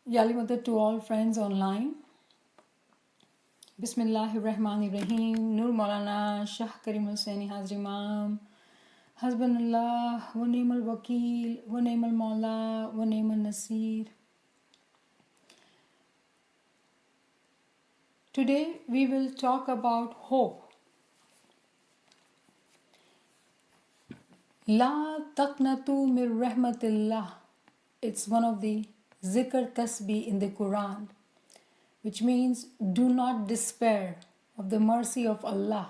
Yalimadat to all friends online. Bismillahirrahmanirrahim. Nur Maulana Shah Karim Hussaini Hazri Imam. Hasbunallah wa ni'mal wakil wa ni'mal maula wa ni'mal nasir. Today we will talk about hope. La taqnatu min rahmatillah. It's one of the zikr tasbih in the Quran, which means do not despair of the mercy of Allah.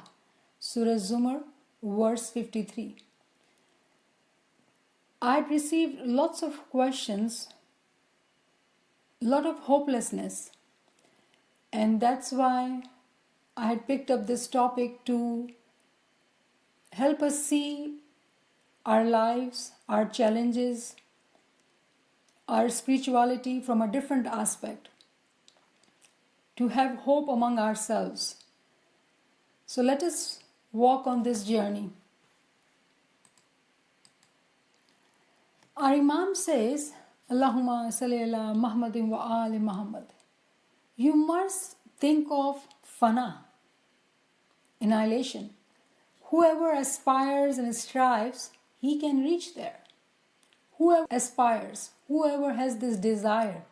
Surah Zumar, verse 53. I'd received lots of questions, lot of hopelessness, and that's why I had picked up this topic to help us see our lives, our challenges, our spirituality from a different aspect, to have hope among ourselves. So let us walk on this journey. Our Imam says, Allahumma salli ala Muhammadin wa ali Muhammad. You must think of fana, annihilation. Whoever aspires and strives, he can reach there. Whoever aspires, whoever has this desire,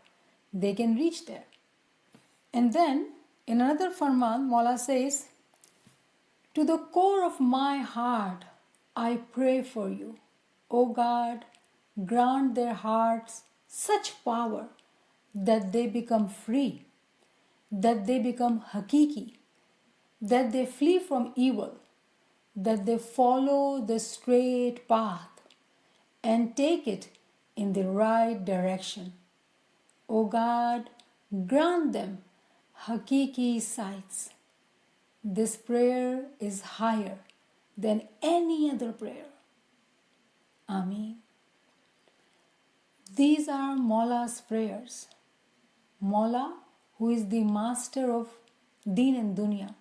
they can reach there. And then in another farman, Maula says, to the core of my heart, I pray for you. O God, grant their hearts such power that they become free, that they become hakiki, that they flee from evil, that they follow the straight path and take it in the right direction. O God, grant them hakiki sights. This prayer is higher than any other prayer. Ameen. These are Maula's prayers. Maula, who is the master of Deen and Dunya.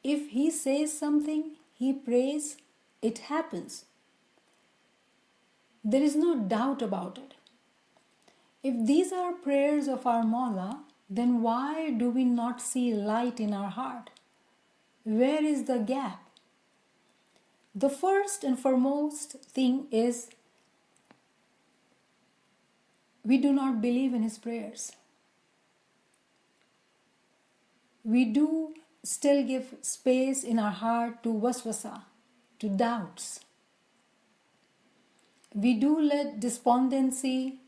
If he says something, he prays, it happens. There is no doubt about it. If these are prayers of our Maula, then why do we not see light in our heart? Where is the gap? The first and foremost thing is we do not believe in his prayers. We do still give space in our heart to waswasa, to doubts. We do let despondency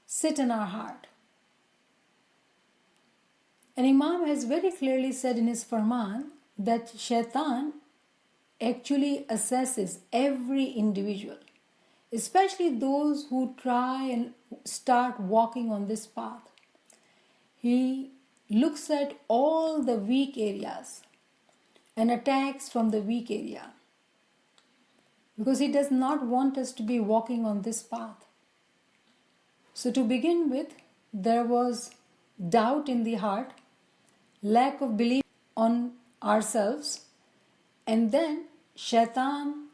sit in our heart. And Imam has very clearly said in his farman that shaitan actually assesses every individual, especially those who try and start walking on this path. He looks at all the weak areas and attacks from the weak area, because he does not want us to be walking on this path. So to begin with, there was doubt in the heart, lack of belief on ourselves, and then shaitan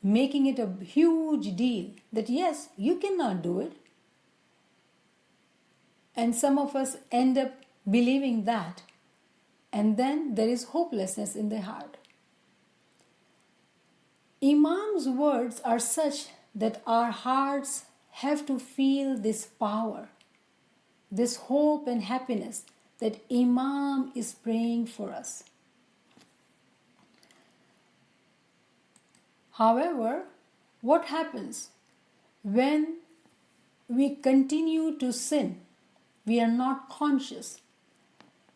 making it a huge deal that yes, you cannot do it. And some of us end up believing that, and then there is hopelessness in the heart. Imam's words are such that our hearts have to feel this power, this hope and happiness that Imam is praying for us. However, what happens when we continue to sin? We are not conscious.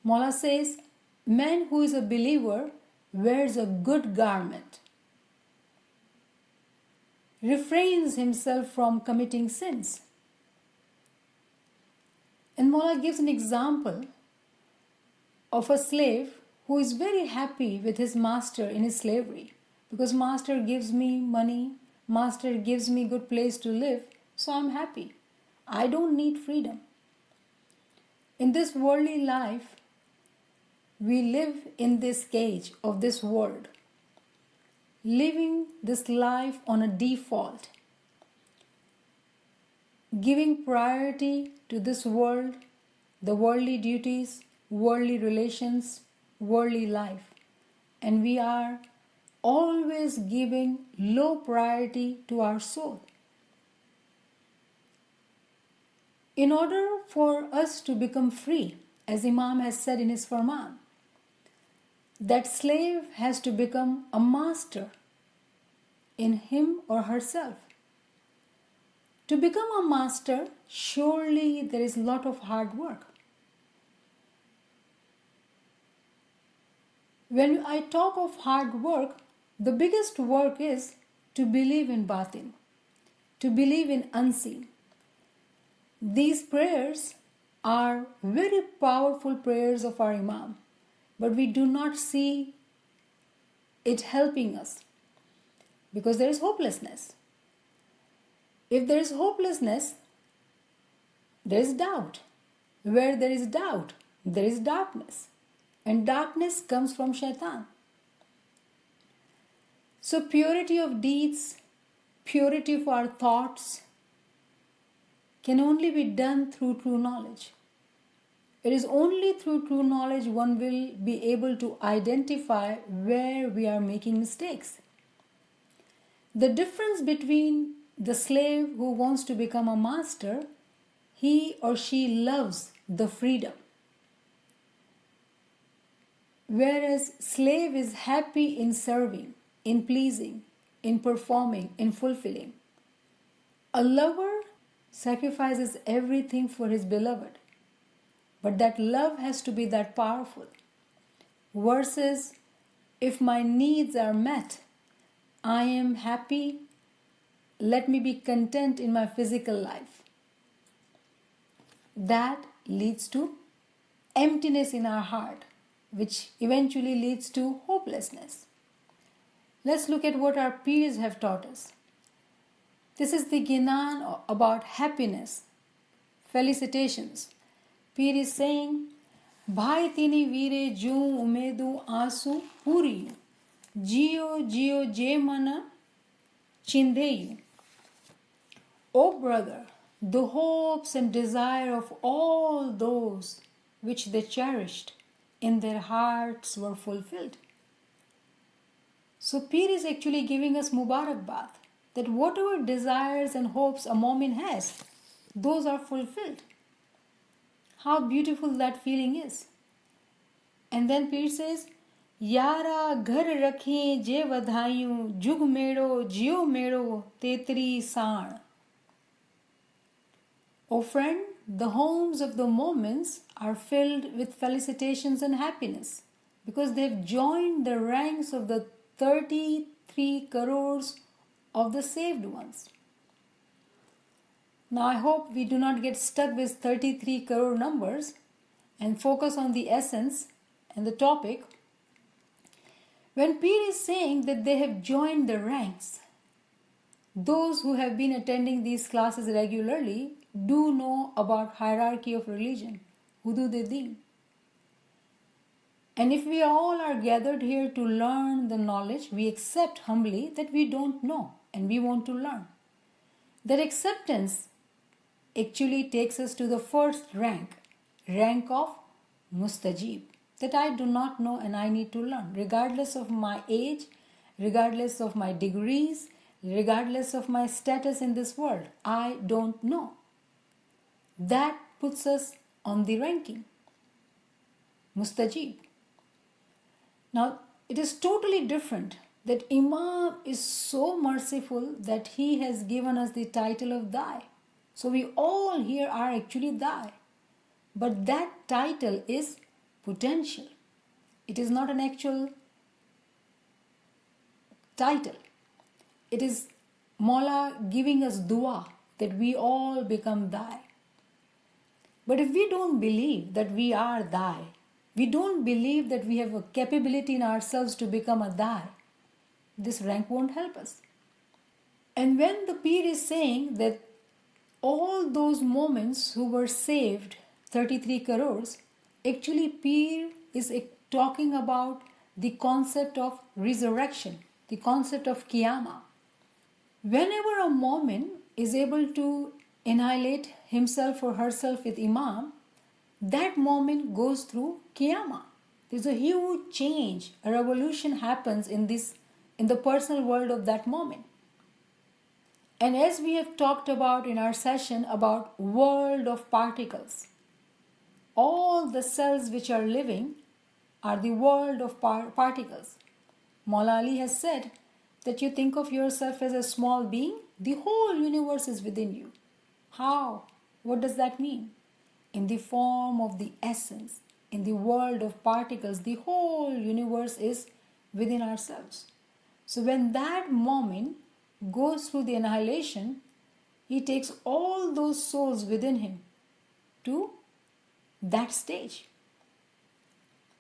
Maula says, man who is a believer wears a good garment, refrains himself from committing sins. And Maula gives an example of a slave who is very happy with his master in his slavery, because master gives me money, master gives me good place to live, so I'm happy. I don't need freedom. In this worldly life, we live in this cage of this world, living this life on a default. giving priority to this world, the worldly duties, worldly relations, worldly life. And we are always giving low priority to our soul. In order for us to become free, as Imam has said in his Farman, that slave has to become a master in him or herself. To become a master, surely there is a lot of hard work. When I talk of hard work, the biggest work is to believe in batin, to believe in unseen. These prayers are very powerful prayers of our Imam, but we do not see it helping us because there is hopelessness. If there is hopelessness, there is doubt. Where there is doubt, there is darkness. And darkness comes from shaitan. So purity of deeds, purity of our thoughts can only be done through true knowledge. It is only through true knowledge one will be able to identify where we are making mistakes. The difference between the slave who wants to become a master, he or she loves the freedom. Whereas slave is happy in serving, in pleasing, in performing, in fulfilling. A lover sacrifices everything for his beloved. But that love has to be that powerful. Versus, if my needs are met, I am happy, let me be content in my physical life. That leads to emptiness in our heart, which eventually leads to hopelessness. Let's look at what our peers have taught us. This is the Gyanan about happiness. Felicitations. Peer is saying, Bhai tini vire ju umedu asu puriyu, jio jio je mana chindeyu. O brother, the hopes and desire of all those which they cherished in their hearts were fulfilled. So Peer is actually giving us Mubarakbad, that whatever desires and hopes a mumin has, those are fulfilled. How beautiful that feeling is. And then Peer says, Yara ghar rakhe je vadhayu, jug mero, jio mero, tetri saan. O friend, the homes of the moments are filled with felicitations and happiness because they have joined the ranks of the 33 crores of the saved ones. Now I hope we do not get stuck with 33 crore numbers and focus on the essence and the topic. When Peer is saying that they have joined the ranks, those who have been attending these classes regularly do know about hierarchy of religion, Hudud-e-Din. And if we all are gathered here to learn the knowledge, we accept humbly that we don't know and we want to learn. That acceptance actually takes us to the first rank of Mustajib, that I do not know and I need to learn, regardless of my age, regardless of my degrees, regardless of my status in this world. I don't know. That puts us on the ranking. Mustajib. Now, it is totally different that Imam is so merciful that he has given us the title of Dai. So we all here are actually Dai. But that title is potential. It is not an actual title. It is Mola giving us dua that we all become Dai. But if we don't believe that we are Dai, we don't believe that we have a capability in ourselves to become a Dai, this rank won't help us. And when the Peer is saying that all those moments who were saved, 33 crores, actually Peer is talking about the concept of resurrection, the concept of Qiyamah. Whenever a mu'min is able to annihilate himself or herself with Imam, that moment goes through Qiyamah. There's a huge change, a revolution happens in the personal world of that moment. And as we have talked about in our session about world of particles, all the cells which are living are the world of particles. Maula Ali has said that you think of yourself as a small being, the whole universe is within you. How? What does that mean? In the form of the essence, in the world of particles, the whole universe is within ourselves. So when that moment goes through the annihilation, he takes all those souls within him to that stage.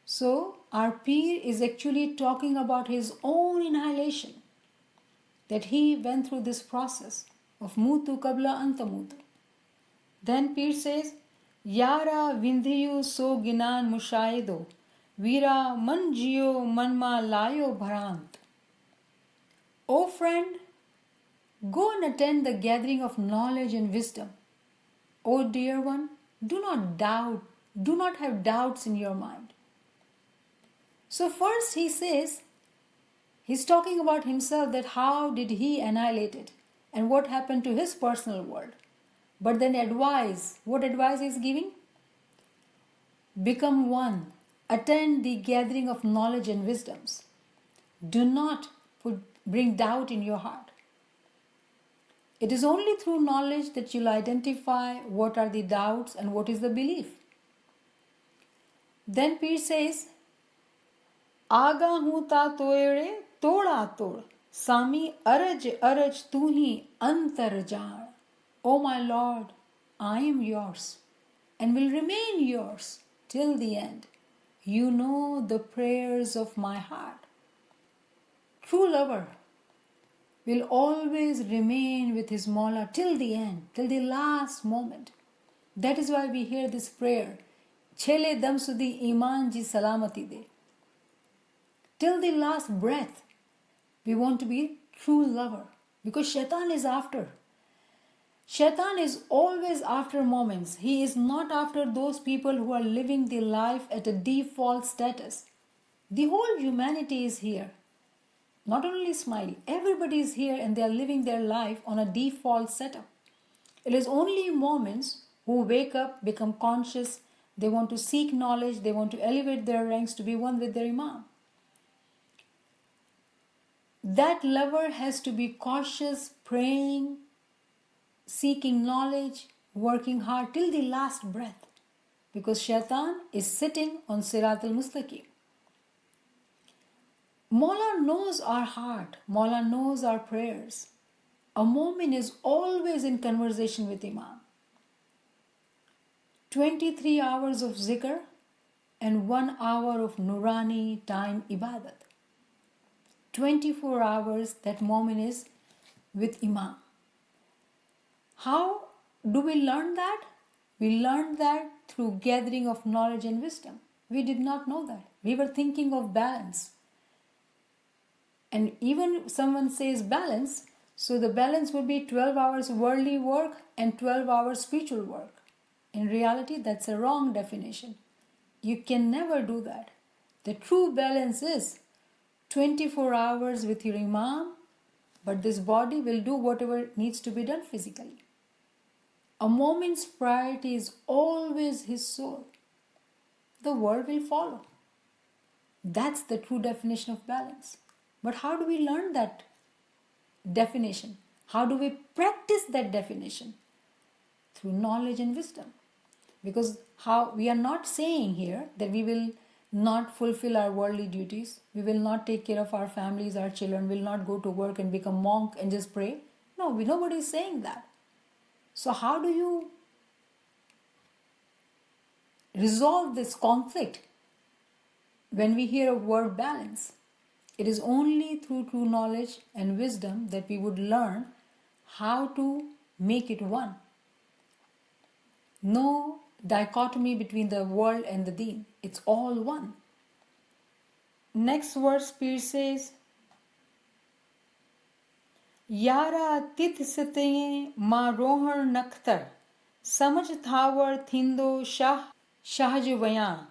So our Peer is actually talking about his own annihilation, that he went through this process of mutu kabla antamutu. Then Peer says, Yara vindhiyu so ginan mushahido, vira man jiyo manma layo bharant. O friend, go and attend the gathering of knowledge and wisdom. O dear one, do not doubt, do not have doubts in your mind. So first he says, he's talking about himself, that how did he annihilate it and what happened to his personal world. But then what advice is giving? Become one, attend the gathering of knowledge and wisdoms. Do not bring doubt in your heart. It is only through knowledge that you'll identify what are the doubts and what is the belief. Then Peer says, Aga hu ta toere toda tod, Sami araj araj tu hi antar jaan. O my Lord, I am yours and will remain yours till the end. You know the prayers of my heart. True lover will always remain with his Mawla till the end, till the last moment. That is why we hear this prayer, Chele dam sudi iman ji salamati de. Till the last breath, we want to be true lover, because Shaitan is after. Shaitan is always after moments. He is not after those people who are living their life at a default status. The whole humanity is here. Not only Smiley, everybody is here and they are living their life on a default setup. It is only moments who wake up, become conscious, they want to seek knowledge, they want to elevate their ranks to be one with their Imam. That lover has to be cautious, praying, seeking knowledge, working hard till the last breath, because Shaitan is sitting on Sirat al-Mustaqim. Mawla knows our heart, Mawla knows our prayers. A mumin is always in conversation with Imam. 23 hours of zikr and 1 hour of nurani time ibadat. 24 hours that mumin is with Imam. How do we learn that? We learned that through gathering of knowledge and wisdom. We did not know that. We were thinking of balance. And even someone says balance, so the balance would be 12 hours worldly work and 12 hours spiritual work. In reality, that's a wrong definition. You can never do that. The true balance is 24 hours with your Imam, but this body will do whatever needs to be done physically. A moment's priority is always his soul. The world will follow. That's the true definition of balance. But how do we learn that definition? How do we practice that definition? Through knowledge and wisdom. Because we are not saying here that we will not fulfill our worldly duties, we will not take care of our families, our children, will not go to work and become monk and just pray. No, nobody is saying that. So how do you resolve this conflict when we hear a word balance? It is only through true knowledge and wisdom that we would learn how to make it one. No dichotomy between the world and the deen. It's all one. Next verse, Peer says, Yara tith sitye ma rohar nakhtar. Samaj thawar thindo shahjwayan.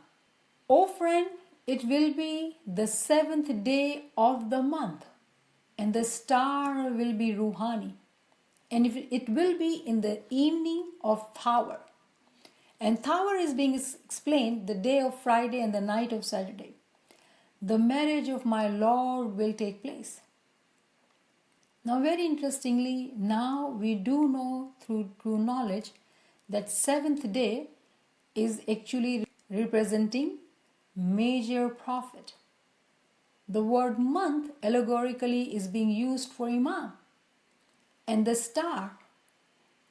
O friend, it will be the 7th day of the month, and the star will be Ruhani, and it will be in the evening of Thawar. And Thawar is being explained the day of Friday and the night of Saturday. The marriage of my Lord will take place. Now, very interestingly, now we do know through true knowledge that 7th day is actually representing major prophet. The word month allegorically is being used for Imam. And the star,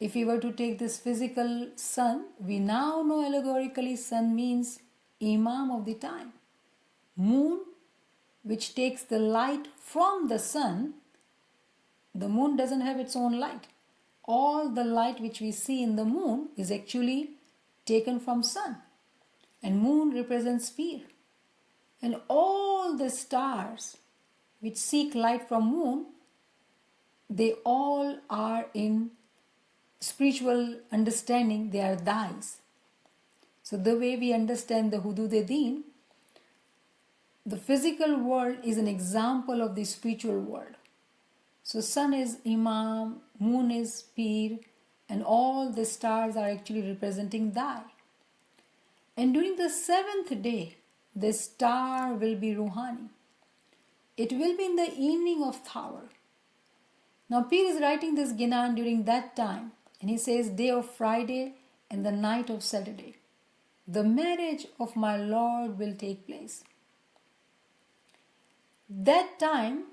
if we were to take this physical sun, we now know allegorically sun means Imam of the time. Moon, which takes the light from the sun, the moon doesn't have its own light. All the light which we see in the moon is actually taken from sun. And moon represents fear. And all the stars which seek light from moon, they all are in spiritual understanding, they are dais. So the way we understand the Hudud-e-Deen, the physical world is an example of the spiritual world. So sun is Imam, moon is Pir, and all the stars are actually representing Dai. And during the 7th day, the star will be Ruhani. It will be in the evening of Thawar. Now Pir is writing this Ginan during that time, and he says day of Friday and the night of Saturday. The marriage of my Lord will take place. That time,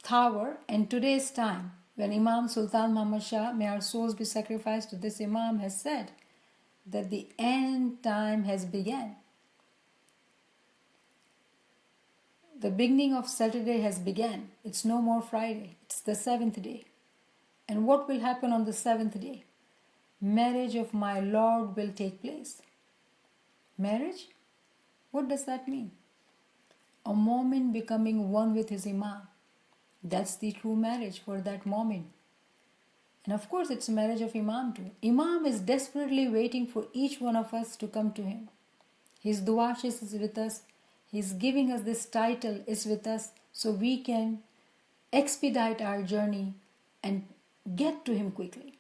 Thawar, and today's time, when Imam Sultan Muhammad Shah, may our souls be sacrificed to this Imam, has said that the end time has begun. The beginning of Saturday has begun. It's no more Friday. It's the 7th day. And what will happen on the 7th day? Marriage of my Lord will take place. Marriage? What does that mean? A mumin becoming one with his Imam. That's the true marriage for that mumin. And of course, it's a marriage of Imam too. Imam is desperately waiting for each one of us to come to him. His du'ashes is with us. He's giving us this title is with us so we can expedite our journey and get to him quickly.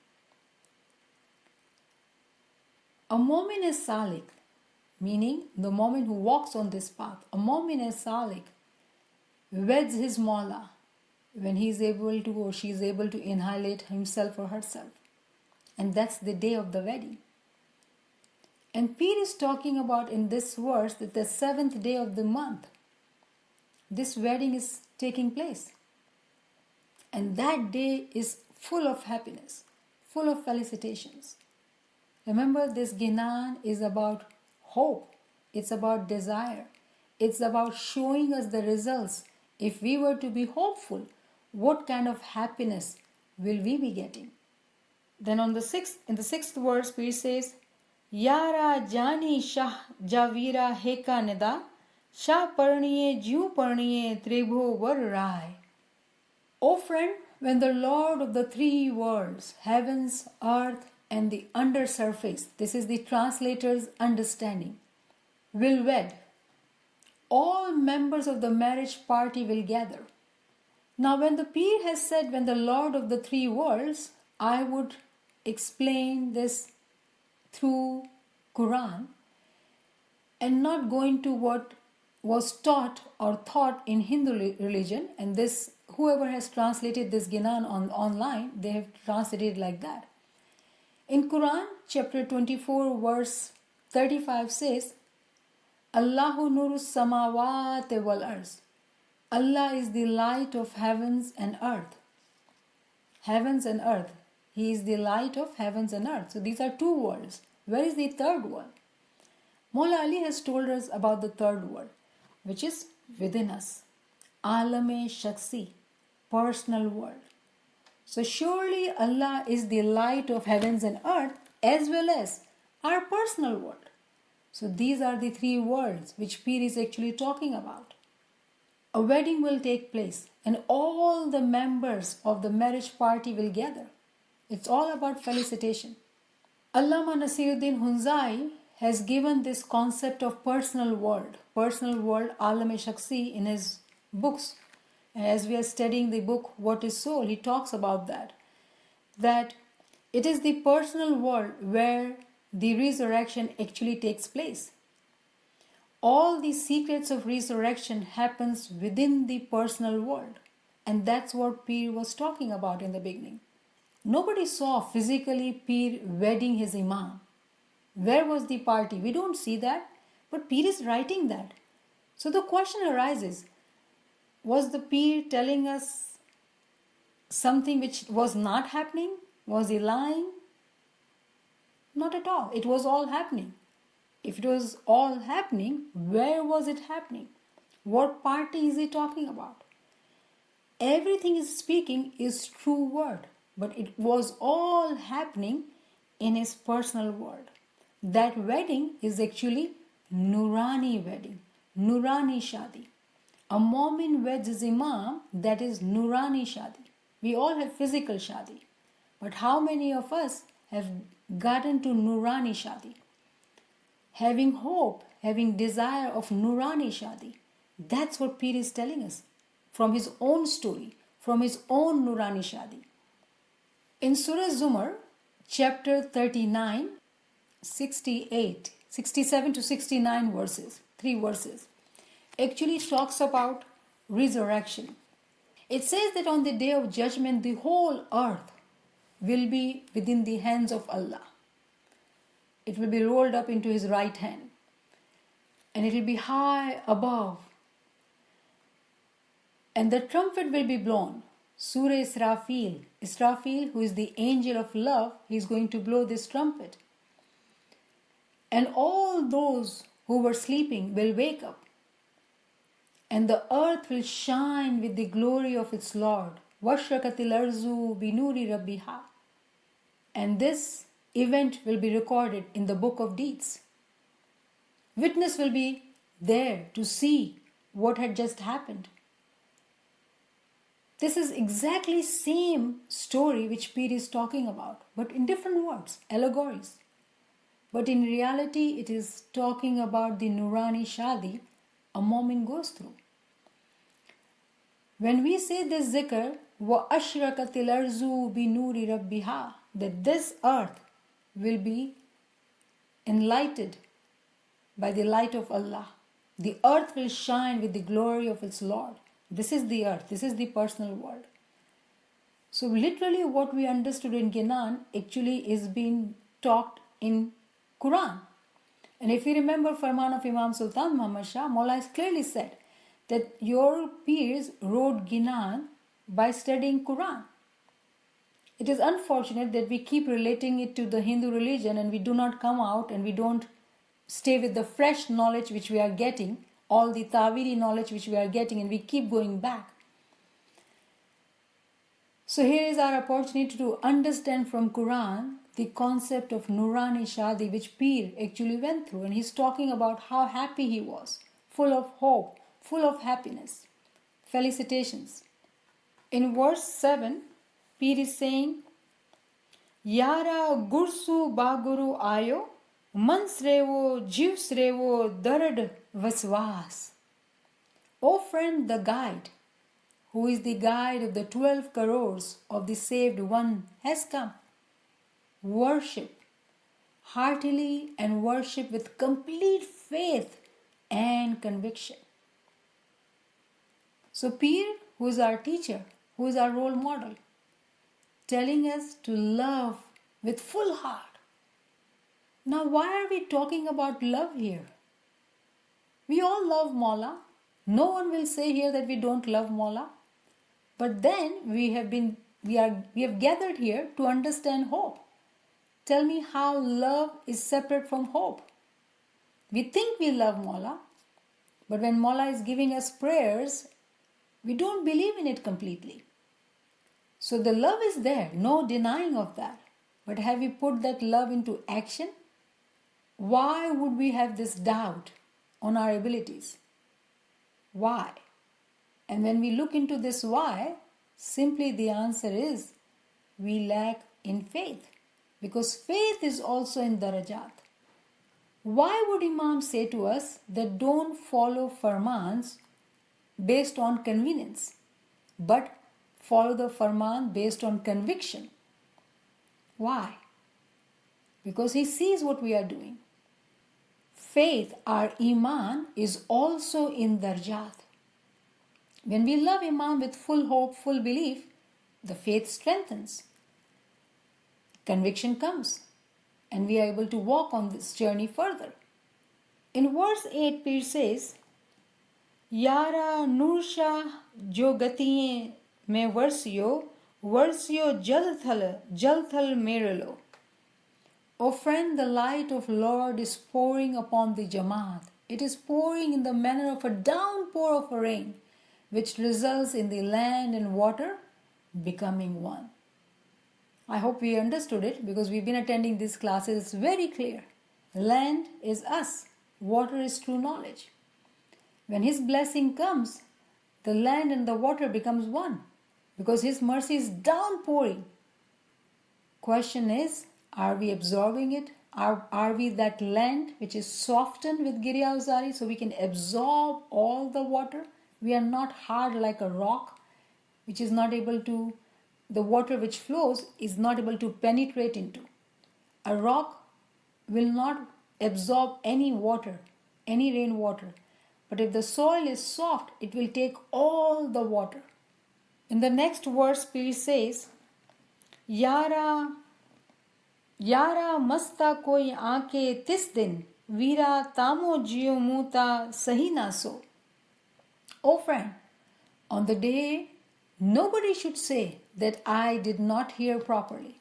A mumin is salik, meaning the mumin who walks on this path. A mumin is salik weds his Mawla when he is able to or she is able to annihilate himself or herself. And that's the day of the wedding. And Pir is talking about in this verse that the 7th day of the month, this wedding is taking place. And that day is full of happiness, full of felicitations. Remember, this Ginan is about hope. It's about desire. It's about showing us the results. If we were to be hopeful, what kind of happiness will we be getting? Then in the 6th verse, Pir says, Yara jani shah javira heka nida, shah parniye ju parniye tribho var rai. O friend, when the Lord of the three worlds, heavens, earth, and the undersurface, this is the translator's understanding, will wed, all members of the marriage party will gather. Now when the Pir has said when the Lord of the three worlds, I would explain this through Quran and not going to what was taught or thought in Hindu religion, and this whoever has translated this Ginan online, they have translated like that. In Quran chapter 24 verse 35 says, Allahu nuru samawati wal ars. Allah is the light of heavens and earth. Heavens and earth. He is the light of heavens and earth. So these are two worlds. Where is the third one? Mawla Ali has told us about the third world, which is within us. Alame Shaksi, personal world. So surely Allah is the light of heavens and earth as well as our personal world. So these are the three worlds which Pir is actually talking about. a wedding will take place and all the members of the marriage party will gather. It's all about felicitation. Allama Nasiruddin Hunzai has given this concept of personal world, Alam-e-Shakhsi, in his books. And as we are studying the book What is Soul, he talks about that it is the personal world where the resurrection actually takes place. All the secrets of resurrection happens within the personal world. And that's what Pir was talking about in the beginning. Nobody saw physically Pir wedding his Imam. Where was the party? We don't see that. But Pir is writing that. So the question arises, was the Pir telling us something which was not happening? Was he lying? Not at all. It was all happening. If it was all happening, where was it happening? What party is he talking about? Everything he's speaking is true word, but it was all happening in his personal world. That wedding is actually Nurani wedding, Nurani Shadi. A mumin weds his Imam, that is Nurani Shadi. We all have physical Shadi, but how many of us have gotten to Nurani Shadi? Having hope, having desire of Nurani Shadi. That's what Pir is telling us from his own story, from his own Nurani Shadi. In Surah Zumar, chapter 39, 67 to 69 verses, 3 verses, actually talks about resurrection. It says that on the day of judgment, the whole earth will be within the hands of Allah. It will be rolled up into his right hand. And it will be high above. And the trumpet will be blown. Surah Israfil. Israfil, who is the angel of love, he is going to blow this trumpet. And all those who were sleeping will wake up. And the earth will shine with the glory of its Lord. Washrakatil arzu binuri rabbiha. And this event will be recorded in the book of deeds. Witness will be there to see what had just happened. This is exactly same story which Pir is talking about, but in different words, allegories. But in reality, it is talking about the Nurani Shadi a mumin goes through. When we say this zikr, وَأَشْرَكَتِ الْأَرْضُ بِنُورِ رَبِّهَا, that this earth will be enlightened by the light of Allah. The earth will shine with the glory of its Lord. This is the earth. This is the personal world. So literally what we understood in Ginan actually is being talked in Quran. And if you remember Farman of Imam Sultan Muhammad Shah, Maula has clearly said that your peers wrote Ginan by studying Quran. It is unfortunate that we keep relating it to the Hindu religion and we do not come out and we don't stay with the fresh knowledge which we are getting, all the Tawili knowledge which we are getting, and we keep going back. So here is our opportunity to understand from Quran the concept of Nurani Shadi which Pir actually went through, and he's talking about how happy he was, full of hope, full of happiness. Felicitations. In verse 7, Pir is saying, Yara gursu baguru ayo, mansrevo jivsrevo darad vaswas. O friend, the guide, who is the guide of the 12 crores of the saved one, has come. Worship heartily and worship with complete faith and conviction. So Pir, who is our teacher, who is our role model, telling us to love with full heart. Now why are we talking about love here? We all love Maula. No one will say here that we don't love Maula. But then we have gathered here to understand hope. Tell me how love is separate from hope. We think we love Maula, but when Maula is giving us prayers, we don't believe in it completely. So the love is there, no denying of that. But have we put that love into action? Why would we have this doubt on our abilities? Why? And when we look into this why, simply the answer is we lack in faith. Because faith is also in darajat. Why would Imam say to us that don't follow farmans based on convenience, but follow the farman based on conviction? Why? Because he sees what we are doing. Faith, our iman, is also in darjat. When we love Imam with full hope, full belief, the faith strengthens. Conviction comes, and we are able to walk on this journey further. In verse 8, Pir says, Yara Nursha jo gatiye me versiyo jal thal merelo. O friend, the light of Lord is pouring upon the Jamaat. It is pouring in the manner of a downpour of a rain, which results in the land and water becoming one. I hope we understood it because we've been attending these classes. It's very clear. Land is us. Water is true knowledge. When His blessing comes, the land and the water becomes one because His mercy is downpouring. Question is, are we absorbing it? Are we that land which is softened with Girya Uzari so we can absorb all the water? We are not hard like a rock which is not able to, the water which flows is not able to penetrate into. A rock will not absorb any water, any rainwater. But if the soil is soft, it will take all the water. In the next verse, Pir says, Yara masta koi aanke tis din, vira tamo jio muta sahi na so. O friend, on the day, nobody should say that I did not hear properly.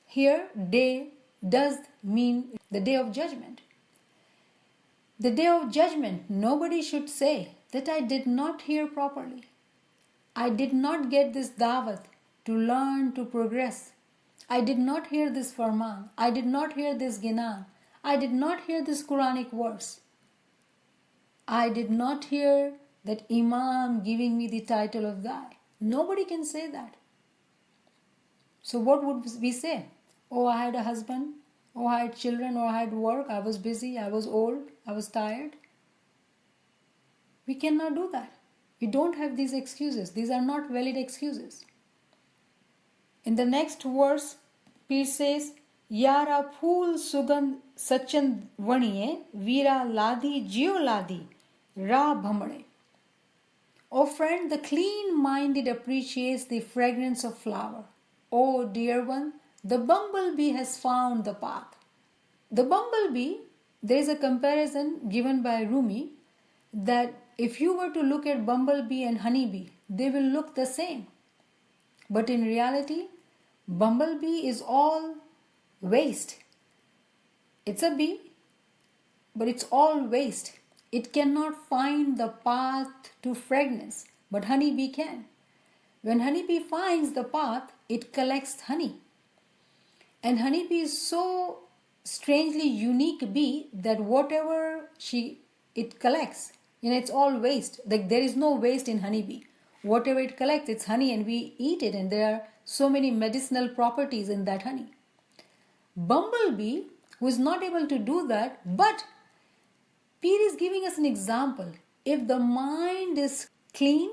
Here, day does mean the day of judgment. The day of judgment, nobody should say that I did not hear properly. I did not get this dawat to learn, to progress. I did not hear this farman. I did not hear this ginan. I did not hear this Quranic verse. I did not hear that Imam giving me the title of that. Nobody can say that. So what would we say? Oh, I had a husband. Oh, I had children. Oh, I had work. I was busy. I was old. I was tired. We cannot do that. We don't have these excuses. These are not valid excuses. In the next verse, Pir says, Yara phool sugand sachand vaniye, vira ladi jio ladi, ra bhamade. O friend, the clean-minded appreciates the fragrance of flower. O dear one, the bumblebee has found the path. The bumblebee, there is a comparison given by Rumi that if you were to look at bumblebee and honeybee, they will look the same. But in reality, bumblebee is all waste. It's a bee, but it's all waste. It cannot find the path to fragrance, but honeybee can. When honeybee finds the path, it collects honey. And honeybee is so strangely unique bee that whatever it collects, it's all waste. Like there is no waste in honeybee. Whatever it collects, it's honey and we eat it, and there are so many medicinal properties in that honey. Bumblebee, who is not able to do that, but Pir is giving us an example. If the mind is clean,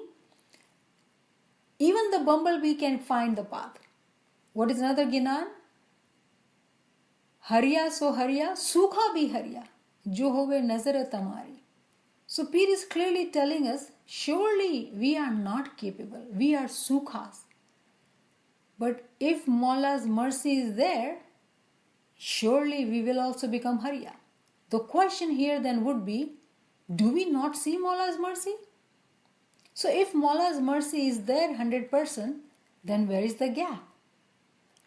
even the bumblebee can find the path. What is another ginan? Hariya so hariya, sukha bhi hariya, jo hove nazar tamari. So Pir is clearly telling us, surely we are not capable. We are sukhas. But if Maula's mercy is there, surely we will also become hariya. The question here then would be, do we not see Maula's mercy? So if Maula's mercy is there 100%, then where is the gap?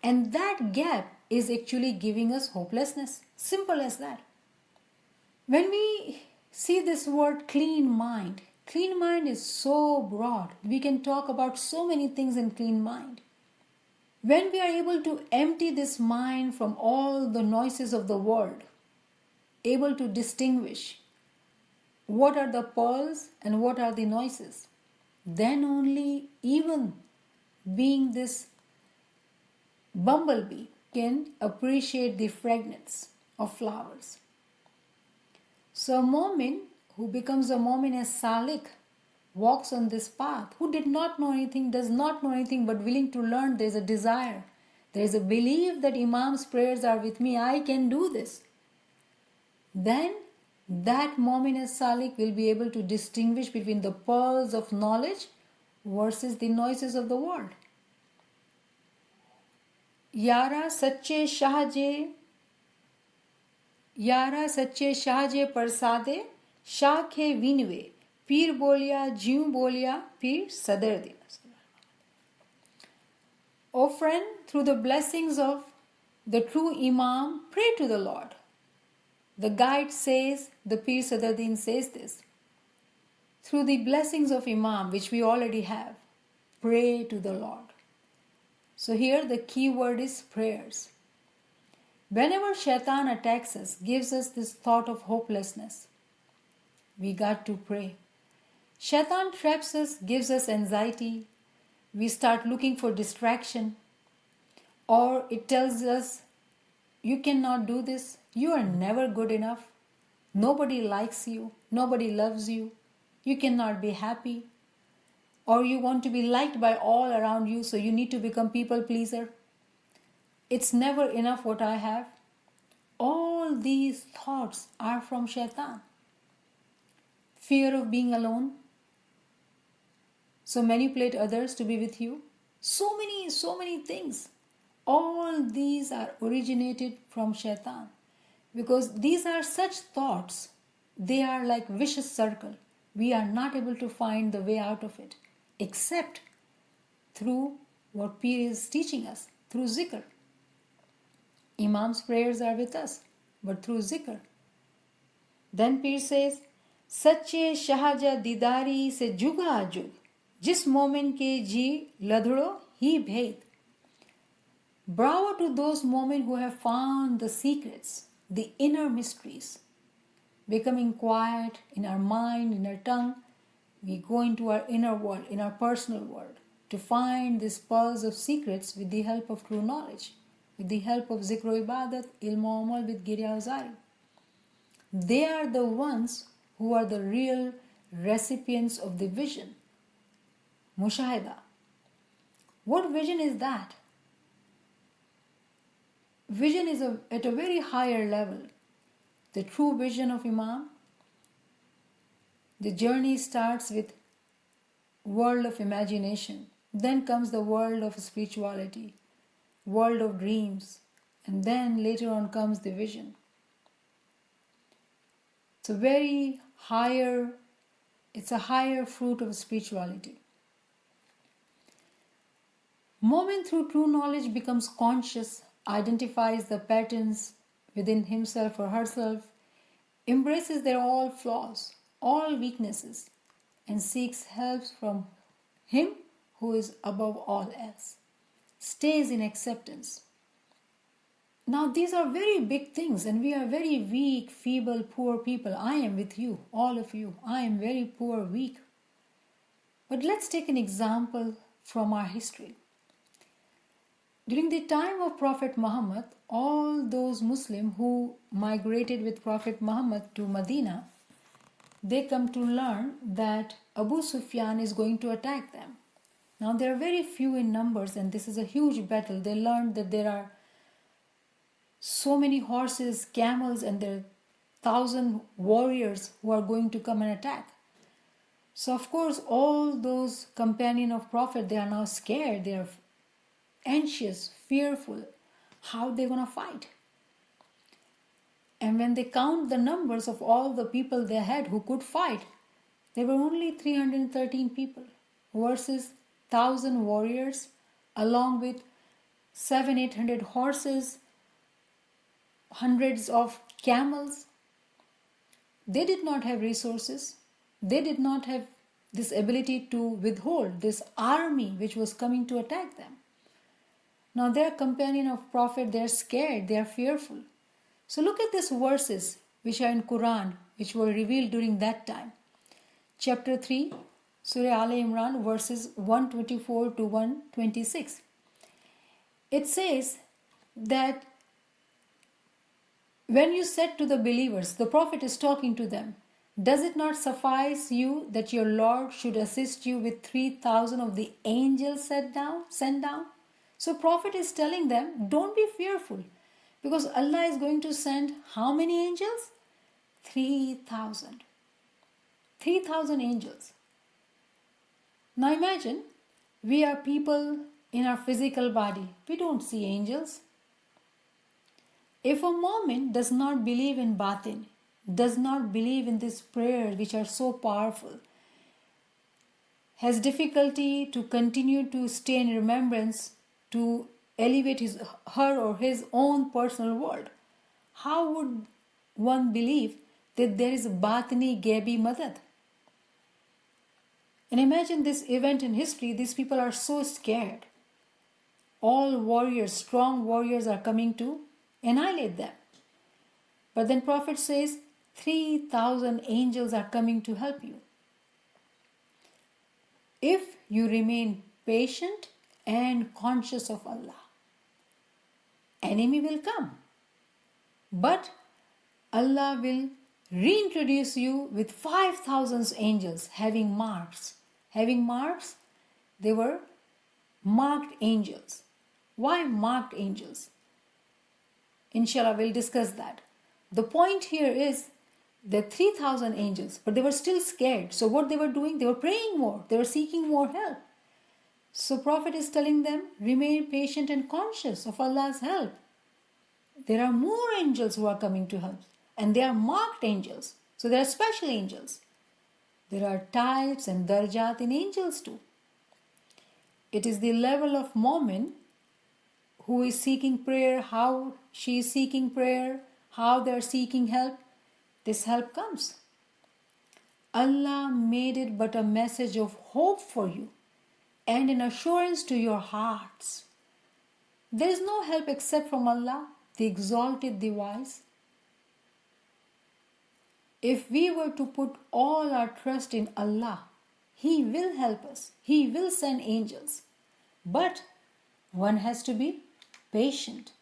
And that gap is actually giving us hopelessness. Simple as that. When we see this word clean mind is so broad. We can talk about so many things in clean mind. When we are able to empty this mind from all the noises of the world, able to distinguish what are the pearls and what are the noises, then only even being this bumblebee can appreciate the fragrance of flowers. So a mumin who becomes a mumin as salik walks on this path, who did not know anything, does not know anything, but willing to learn. There is a desire, there is a belief that Imam's prayers are with me, I can do this. Then that mumin as salik will be able to distinguish between the pearls of knowledge versus the noises of the world. यारा सच्चे शाह जे प्रसादे शाखे विनवे पीर बोलिया ज्यूं बोलिया पीर सदर दिन. O friend, through the blessings of the true Imam, pray to the Lord. The guide says, the Pir Sadruddin says this. Through the blessings of Imam, which we already have, pray to the Lord. So here the key word is prayers. Whenever shaitan attacks us, gives us this thought of hopelessness, we got to pray. Shaitan traps us, gives us anxiety. We start looking for distraction. Or it tells us, you cannot do this. You are never good enough. Nobody likes you. Nobody loves you. You cannot be happy. Or you want to be liked by all around you, so you need to become people pleaser. It's never enough what I have. All these thoughts are from shaitan. Fear of being alone. So manipulate others to be with you. So many things. All these are originated from shaitan. Because these are such thoughts, they are like vicious circle. We are not able to find the way out of it, except through what Pir is teaching us, through zikr. Imam's prayers are with us, but through zikr. Then Pir says, Sache shahaja didari se juga jug, jis momin ke ji ladhdo hi bhed. Bravo to those women who have found the secrets, the inner mysteries. Becoming quiet in our mind, in our tongue, we go into our inner world, in our personal world, to find this pearls of secrets with the help of true knowledge, with the help of zikr ibadat, ilm amal with girya uzari. They are the ones who are the real recipients of the vision, mushahida. What vision is that? Vision is at a very higher level. The true vision of Imam, the journey starts with world of imagination. Then comes the world of spirituality, world of dreams, and then later on comes the vision. It's a higher fruit of spirituality. Moment through true knowledge becomes conscious, identifies the patterns within himself or herself, embraces their all flaws, all weaknesses, and seeks help from him who is above all else. Stays in acceptance. Now these are very big things, and we are very weak, feeble, poor people. I am with you, all of you. I am very poor, weak. But let's take an example from our history. During the time of Prophet Muhammad, all those Muslims who migrated with Prophet Muhammad to Medina, they come to learn that Abu Sufyan is going to attack them. Now they are very few in numbers, and this is a huge battle. They learned that there are so many horses, camels, and there are 1,000 warriors who are going to come and attack. So of course all those companions of Prophet, they are now scared. They are anxious, fearful. How are they going to fight? And when they count the numbers of all the people they had who could fight, there were only 313 people versus 1,000 warriors along with 700-800 horses, hundreds of camels. They did not have resources. They did not have this ability to withhold this army which was coming to attack them. Now they are companion of Prophet, they are scared, they are fearful. So look at these verses which are in Quran, which were revealed during that time. Chapter 3, Surah Al Imran verses 124 to 126. It says that when you said to the believers, the Prophet is talking to them, does it not suffice you that your Lord should assist you with 3,000 of the angels sent down? So Prophet is telling them, don't be fearful, because Allah is going to send how many angels? 3,000. 3,000 angels. Now imagine, we are people in our physical body. We don't see angels. If a mumin does not believe in batin, does not believe in these prayers which are so powerful, has difficulty to continue to stay in remembrance to elevate her or his own personal world, how would one believe that there is a batini gaibi madad? And imagine this event in history, these people are so scared. All warriors, strong warriors are coming to annihilate them. But then Prophet says, 3,000 angels are coming to help you. If you remain patient and conscious of Allah, enemy will come. But Allah will reintroduce you with 5,000 angels having marks. Having marks, they were marked angels. Why marked angels? Inshallah, we'll discuss that. The point here is the 3,000 angels, but they were still scared. So what they were doing, they were praying more. They were seeking more help. So Prophet is telling them, remain patient and conscious of Allah's help. There are more angels who are coming to help. And they are marked angels. So they are special angels. There are types and darajat in angels too. It is the level of mumin who is seeking prayer, how she is seeking prayer, how they are seeking help. This help comes. Allah made it but a message of hope for you and an assurance to your hearts. There is no help except from Allah, the exalted, the wise. If we were to put all our trust in Allah, He will help us. He will send angels. But one has to be patient.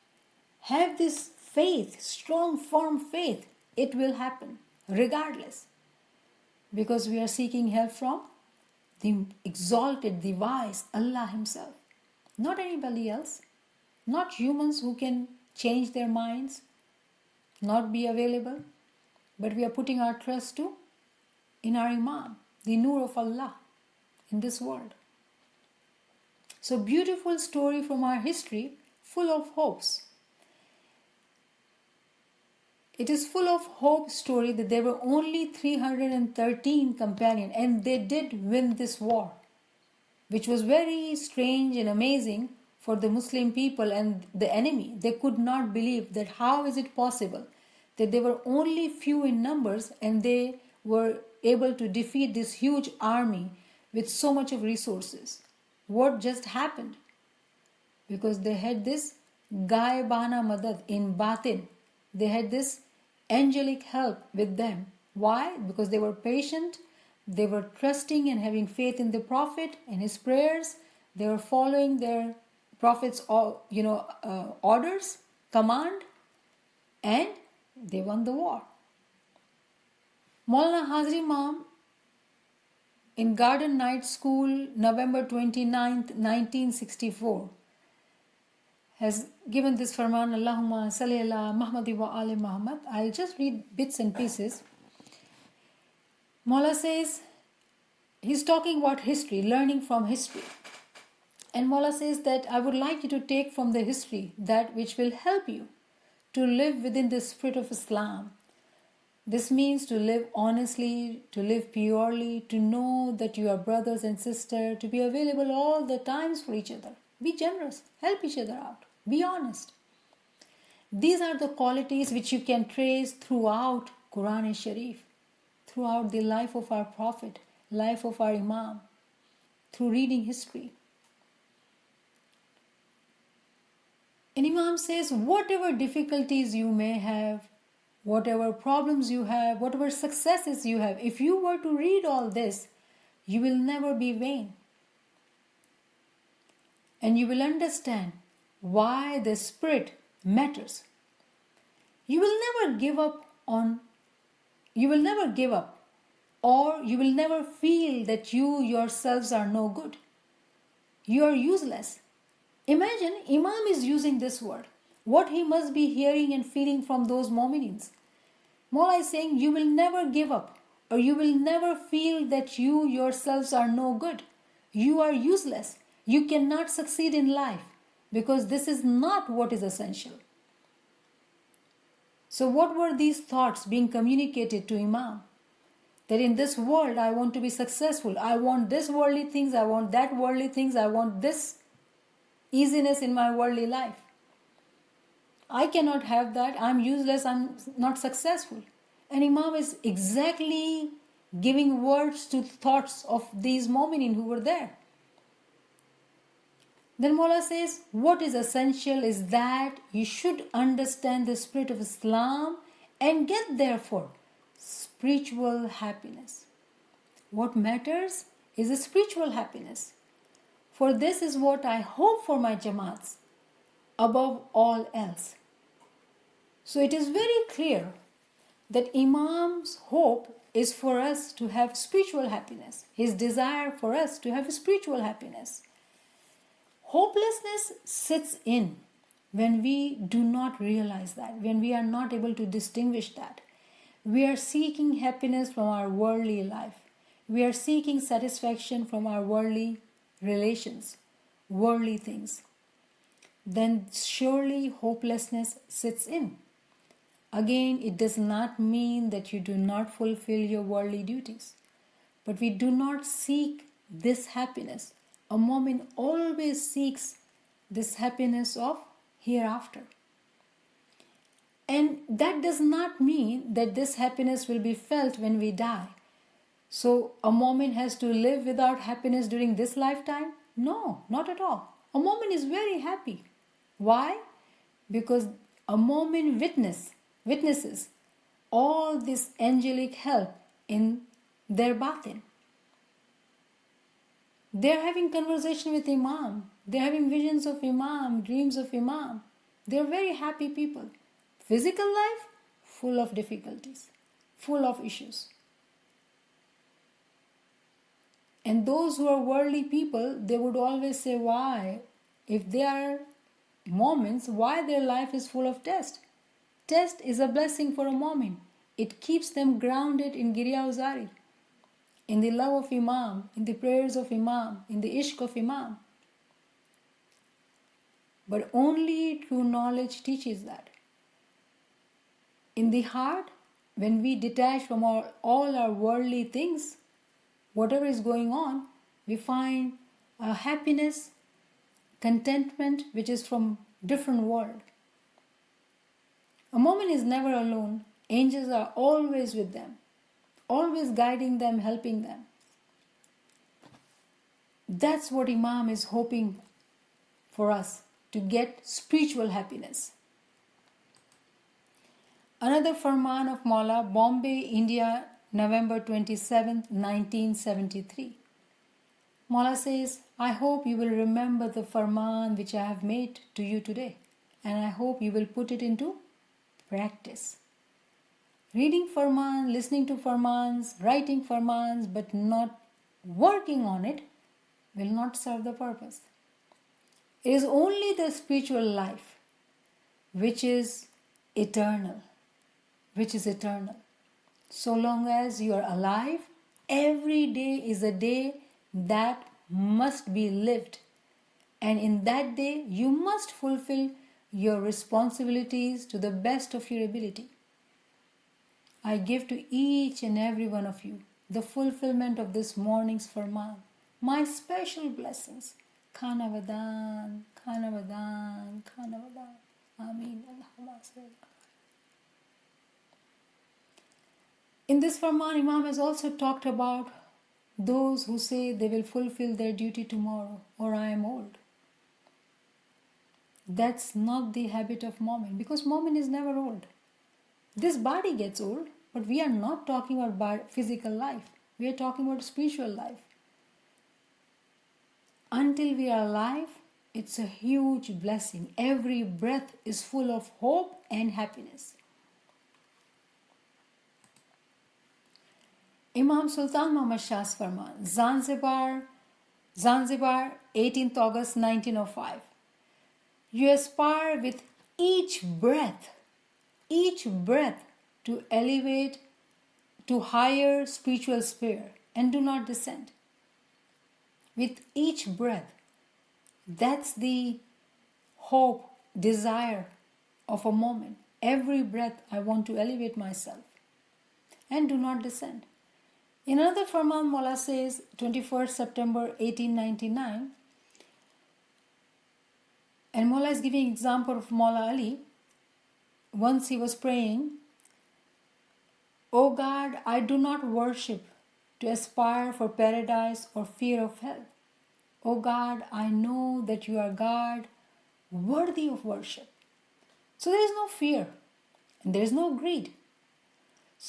Have this faith, strong, firm faith. It will happen regardless. Because we are seeking help from the exalted, the wise, Allah Himself. Not anybody else. Not humans who can change their minds, not be available. But we are putting our trust in our Imam, the Noor of Allah in this world. So beautiful story from our history, full of hopes. It is full of hope story that there were only 313 companions and they did win this war, which was very strange and amazing for the Muslim people and the enemy. They could not believe that how is it possible that they were only few in numbers and they were able to defeat this huge army with so much of resources. What just happened? Because they had this gaibana madad in batin. They had this angelic help with them. Why? Because they were patient, they were trusting and having faith in the Prophet and his prayers. They were following their Prophet's orders, command, and they won the war. Maulana Hazri Imam in Garden Night School, November 29th, 1964, has given this farman, Allahumma salli ala Muhammad wa ali Muhammad. I'll just read bits and pieces. Maula says, he's talking about history, learning from history. And Maula says that I would like you to take from the history that which will help you to live within the spirit of Islam. This means to live honestly, to live purely, to know that you are brothers and sisters, to be available all the times for each other. Be generous, help each other out, be honest. These are the qualities which you can trace throughout Quran and Sharif, throughout the life of our Prophet, life of our Imam, through reading history. And Imam says, whatever difficulties you may have, whatever problems you have, whatever successes you have, if you were to read all this, you will never be vain. And you will understand why the spirit matters. You will never give up, or you will never feel that you yourselves are no good. You are useless. Imagine Imam is using this word. What he must be hearing and feeling from those mu'minins. Mawla is saying you will never give up, or you will never feel that you yourselves are no good. You are useless. You cannot succeed in life because this is not what is essential. So what were these thoughts being communicated to Imam? That in this world I want to be successful. I want this worldly things. I want that worldly things. I want this easiness in my worldly life. I cannot have that. I'm useless. I'm not successful. And Imam is exactly giving words to thoughts of these mu'minin who were there. Then Mawla says, what is essential is that you should understand the spirit of Islam and get therefore spiritual happiness. What matters is the spiritual happiness. For this is what I hope for my Jamaats above all else. So it is very clear that Imam's hope is for us to have spiritual happiness. His desire for us to have spiritual happiness. Hopelessness sits in when we do not realize that, when we are not able to distinguish that. We are seeking happiness from our worldly life. We are seeking satisfaction from our worldly relations, worldly things. Then surely hopelessness sits in. Again, it does not mean that you do not fulfill your worldly duties. But we do not seek this happiness. A mu'min always seeks this happiness of hereafter. And that does not mean that this happiness will be felt when we die. So a mu'min has to live without happiness during this lifetime? No, not at all. A mu'min is very happy. Why? Because a mu'min witnesses all this angelic help in their batin. They are having conversation with Imam. They are having visions of Imam, dreams of Imam. They are very happy people. Physical life, full of difficulties, full of issues. And those who are worldly people, they would always say, why? If they are moments, why their life is full of test? Test is a blessing for a mu'min. It keeps them grounded in Girya-Uzari, in the love of Imam, in the prayers of Imam, in the ishq of Imam. But only true knowledge teaches that. In the heart, when we detach from all our worldly things, whatever is going on, we find a happiness, contentment which is from different world. A mu'min is never alone. Angels are always with them, always guiding them, helping them. That's what Imam is hoping for us, to get spiritual happiness. Another farman of Mawla, Bombay, India, November 27, 1973. Mawla says, I hope you will remember the farman which I have made to you today, and I hope you will put it into practice. Reading farman, listening to farmans, writing farmans, but not working on it will not serve the purpose. It is only the spiritual life which is eternal. So long as you are alive, every day is a day that must be lived. And in that day, you must fulfill your responsibilities to the best of your ability. I give to each and every one of you the fulfillment of this morning's farman, my special blessings. Khana vadan, khana vadan, khana vadan. Ameen. Allahumma salli. In this farman, Imam has also talked about those who say they will fulfill their duty tomorrow, or I am old. That's not the habit of mu'min, because mu'min is never old. This body gets old, but we are not talking about physical life. We are talking about spiritual life. until we are alive, it's a huge blessing. Every breath is full of hope and happiness. Imam Sultan Muhammad Shah's Farman, Zanzibar, 18th August 1905. You aspire with each breath to elevate to higher spiritual sphere and do not descend. With each breath, that's the hope, desire of a moment. Every breath I want to elevate myself and do not descend. In another Farman, Mawla says, 21st September 1899, and Mawla is giving example of Mawla Ali. Once he was praying, "O God, I do not worship to aspire for paradise or fear of hell. O God, I know that you are God, worthy of worship." So there is no fear and there is no greed.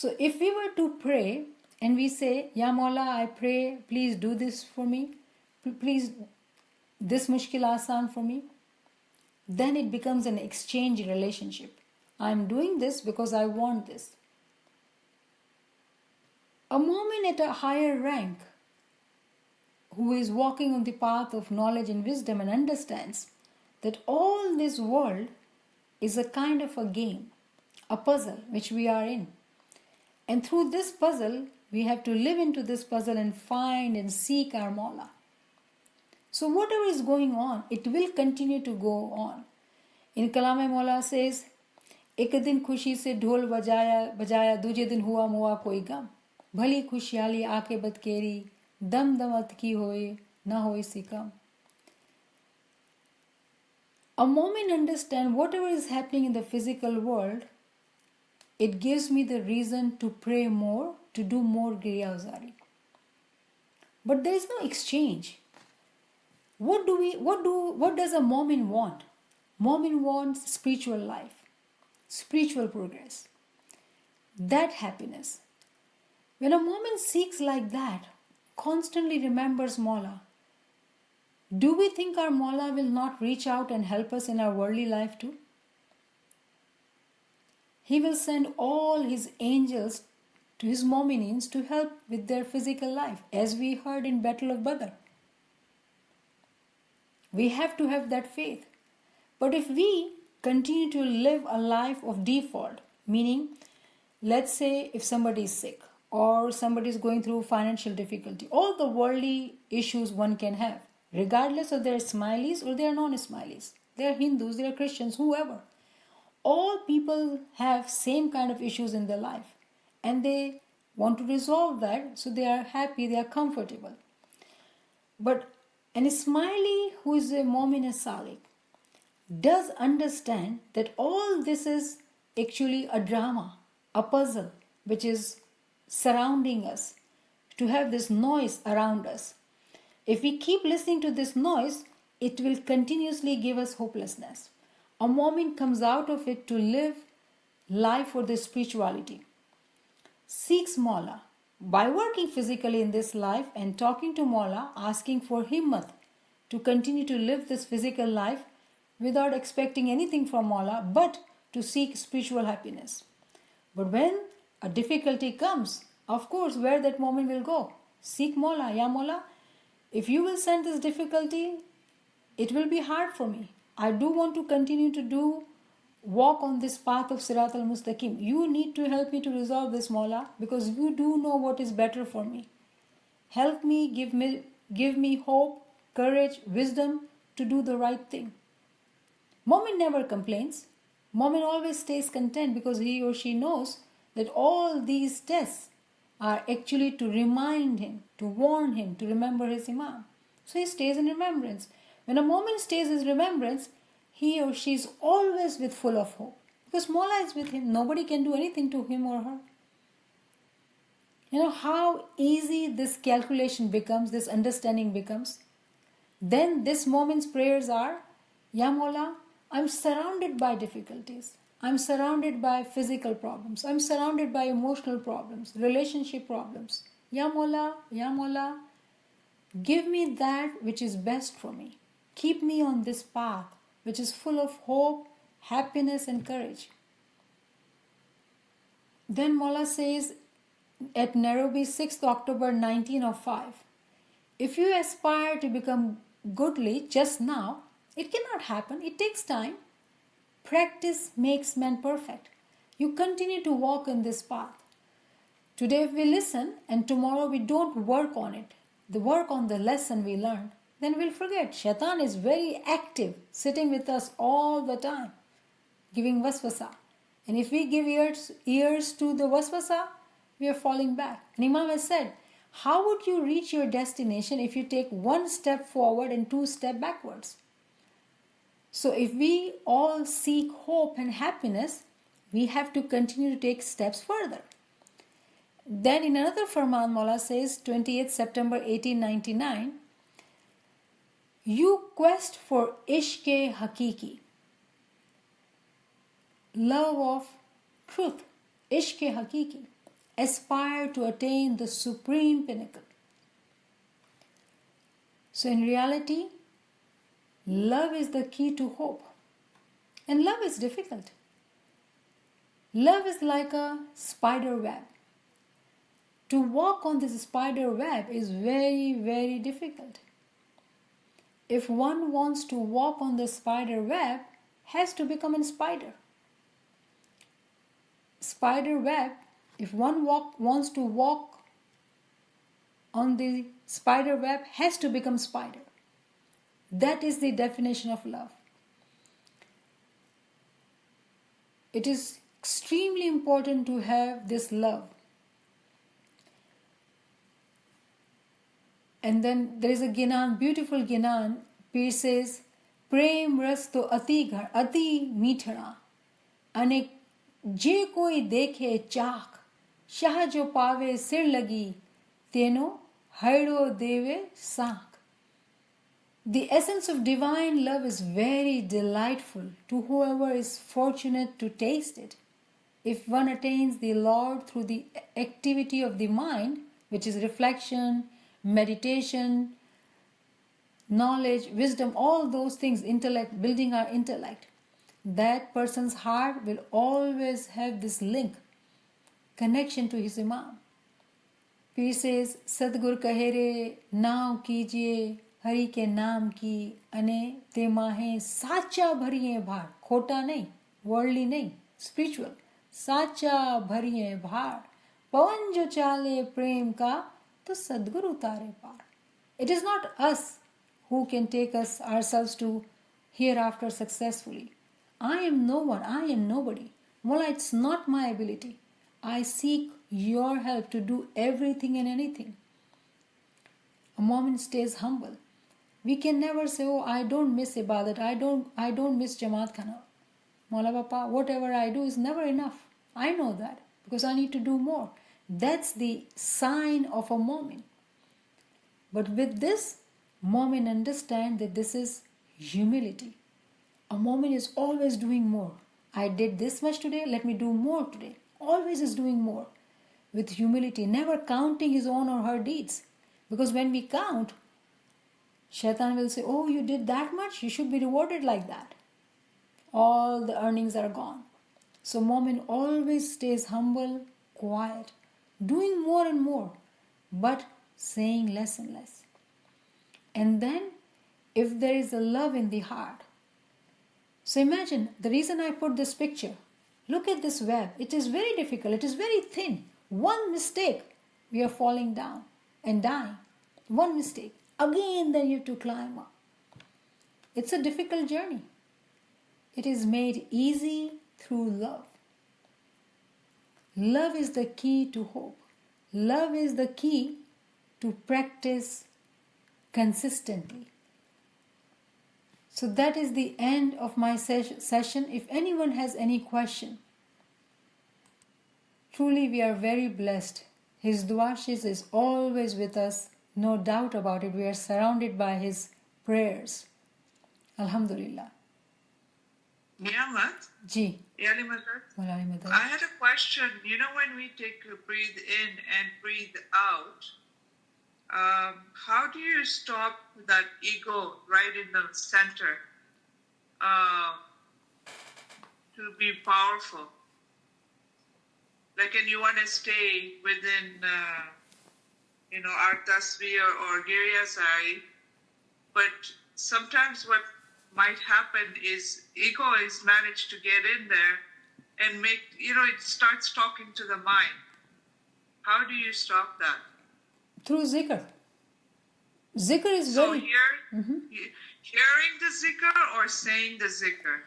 So if we were to pray and we say, "Ya Mawla, I pray, please do this for me, please this mushkil asan for me," then it becomes an exchange relationship. I am doing this because I want this. A mumin at a higher rank who is walking on the path of knowledge and wisdom and understands that all this world is a kind of a game, a puzzle which we are in. And through this puzzle, we have to live into this puzzle and find and seek our Mawla. So whatever is going on, it will continue to go on. In Kalam-e Mawla says, "एक दिन खुशी से ढोल बजाया दूजे दिन हुआ मुआ कोई गम भली खुशहाली आके बदकेरी दम दम अतकी होए ना होए Sikkim." A moment understand whatever is happening in the physical world, it gives me the reason to pray more, to do more Giriyazari. But there is no exchange. What does a mumin want? Mumin wants spiritual life, spiritual progress, that happiness. When a mumin seeks like that, constantly remembers Mawla, do we think our Mawla will not reach out and help us in our worldly life too? He will send all his angels to his mu'minins to help with their physical life, as we heard in Battle of Badr. We have to have that faith. But if we continue to live a life of default, meaning, let's say if somebody is sick or somebody is going through financial difficulty, all the worldly issues one can have, regardless of their smileys or their non-smileys, they are Hindus, they are Christians, whoever. All people have same kind of issues in their life and they want to resolve that, so they are happy, they are comfortable. But an smiley who is a mu'min as-salik does understand that all this is actually a drama, a puzzle which is surrounding us, to have this noise around us. If we keep listening to this noise, it will continuously give us hopelessness. A mu'min comes out of it to live life for the spirituality, seeks Mawla by working physically in this life and talking to Mawla, asking for himmat to continue to live this physical life without expecting anything from Mawla, but to seek spiritual happiness. But when a difficulty comes, of course, where that moment will go? Seek Mawla. Ya Mawla, if you will send this difficulty, it will be hard for me. I do want to continue to walk on this path of Sirat al-Mustaqim. You need to help me to resolve this, Mawla, because you do know what is better for me. Help me, give me hope, courage, wisdom to do the right thing. Mu'min never complains. Mu'min always stays content because he or she knows that all these tests are actually to remind him, to warn him, to remember his Imam. So he stays in remembrance. When a mu'min stays in remembrance, he or she is always with full of hope. Because Mawla is with him. Nobody can do anything to him or her. You know how easy this calculation becomes, this understanding becomes. Then this mu'min's prayers are, Ya Mawla, I'm surrounded by difficulties. I'm surrounded by physical problems. I'm surrounded by emotional problems, relationship problems. Ya Mawla, Give me that which is best for me. Keep me on this path which is full of hope, happiness and courage. Then Mola says at Nairobi, 6th October 1905, if you aspire to become goodly just now, it cannot happen. It takes time. Practice makes man perfect. You continue to walk in this path. Today if we listen and tomorrow we don't work on it, the work on the lesson we learned, then we'll forget. Shaitan is very active, sitting with us all the time, giving waswasa. And if we give ears to the waswasa, we are falling back. And Imam has said, how would you reach your destination if you take one step forward and two steps backwards? So if we all seek hope and happiness, we have to continue to take steps further. Then in another Farman, Mawla says, 28th September 1899, you quest for ishq-e hakiki, love of truth, ishq-e hakiki, aspire to attain the supreme pinnacle. So in reality, love is the key to hope. And love is difficult. Love is like a spider web. To walk on this spider web is very, very difficult. If one wants to walk on the spider web, has to become a spider. Spider web, if one wants to walk on the spider web, has to become spider. That is the definition of love. It is extremely important to have this love. And then there is a Ginan, beautiful Ginan. Pir says, Prem ras to ati meethana, ane je koi dekhe chak, shah jo pave sir lagi, teno hairo deve sak. The essence of divine love is very delightful to whoever is fortunate to taste it. If one attains the Lord through the activity of the mind, which is reflection, meditation, knowledge, wisdom, all those things, intellect, building our intellect, that person's heart will always have this link, connection to his Imam. Pir says, Sadgur kahere nao kijiye Hari के नाम की अने ते माहे साचा भरिए भार, खोटा नहीं, वर्ल्डली नहीं, स्पिरिचुअल, साचा भरिए भार, पवन जो चाले प्रेम का तो सदगुरु उतारे पार. It is not us who can take us ourselves to hereafter successfully. I am no one, I am nobody. Mullah, it's not my ability. I seek your help to do everything and anything. A moment stays humble. We can never say, oh, I don't miss Ibadat, I don't miss Jamaat Khana. Maula Papa, whatever I do is never enough. I know that because I need to do more. That's the sign of a mumin. But with this, mumin understand that this is humility. A mumin is always doing more. I did this much today, let me do more today. Always is doing more. With humility, never counting his own or her deeds. Because when we count, Shaitan will say, oh, you did that much? You should be rewarded like that. All the earnings are gone. So mu'min always stays humble, quiet, doing more and more, but saying less and less. And then, if there is a love in the heart. So imagine, the reason I put this picture, look at this web. It is very difficult. It is very thin. One mistake, we are falling down and dying. One mistake. Again, then you have to climb up. It's a difficult journey. It is made easy through love. Love is the key to hope. Love is the key to practice consistently. So that is the end of my session. If anyone has any question, truly we are very blessed. His du'ashes is always with us. No doubt about it. We are surrounded by his prayers. Alhamdulillah. Niamat? Ji. I had a question. You know, when we take a breathe in and breathe out, How do you stop that ego right in the center to be powerful? Like, and you want to stay within, our tasbih or Giryasai, but sometimes what might happen is ego is managed to get in there and make, it starts talking to the mind. How do you stop that? Through zikr. Zikr is So very... hearing the zikr or saying the zikr?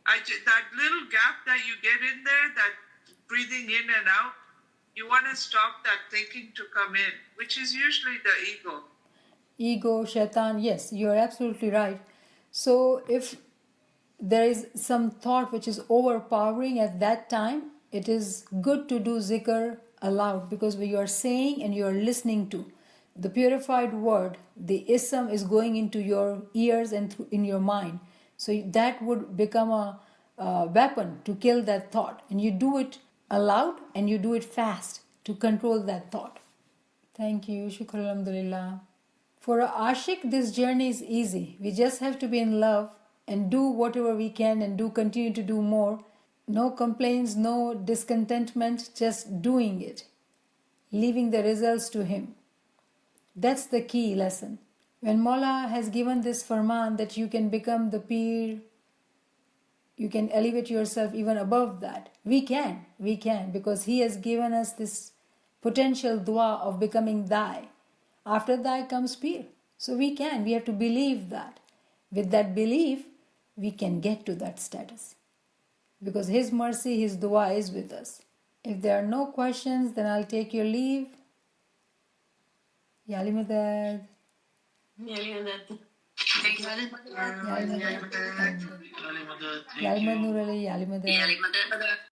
That little gap that you get in there, that breathing in and out, you want to stop that thinking to come in, which is usually the ego. Ego, shaitan, yes, you are absolutely right. So if there is some thought which is overpowering at that time, it is good to do zikr aloud, because when you are saying and you are listening to the purified word, the ism is going into your ears and in your mind. So that would become a weapon to kill that thought. And you do it aloud and you do it fast to control that thought. Thank you. Shukr alhamdulillah. For a ashik, this journey is easy. We just have to be in love and do whatever we can and continue to do more. No complaints, no discontentment, just doing it. Leaving the results to him. That's the key lesson. When Mawla has given this farman that you can become the peer, you can elevate yourself even above that. We can, because he has given us this potential dua of becoming thy. After thy comes peer. So we have to believe that. With that belief, we can get to that status. Because his mercy, his dua is with us. If there are no questions, then I'll take your leave. Yali Madad. Yali Madad. Yali Madad. Yali Madad. Yali Madad.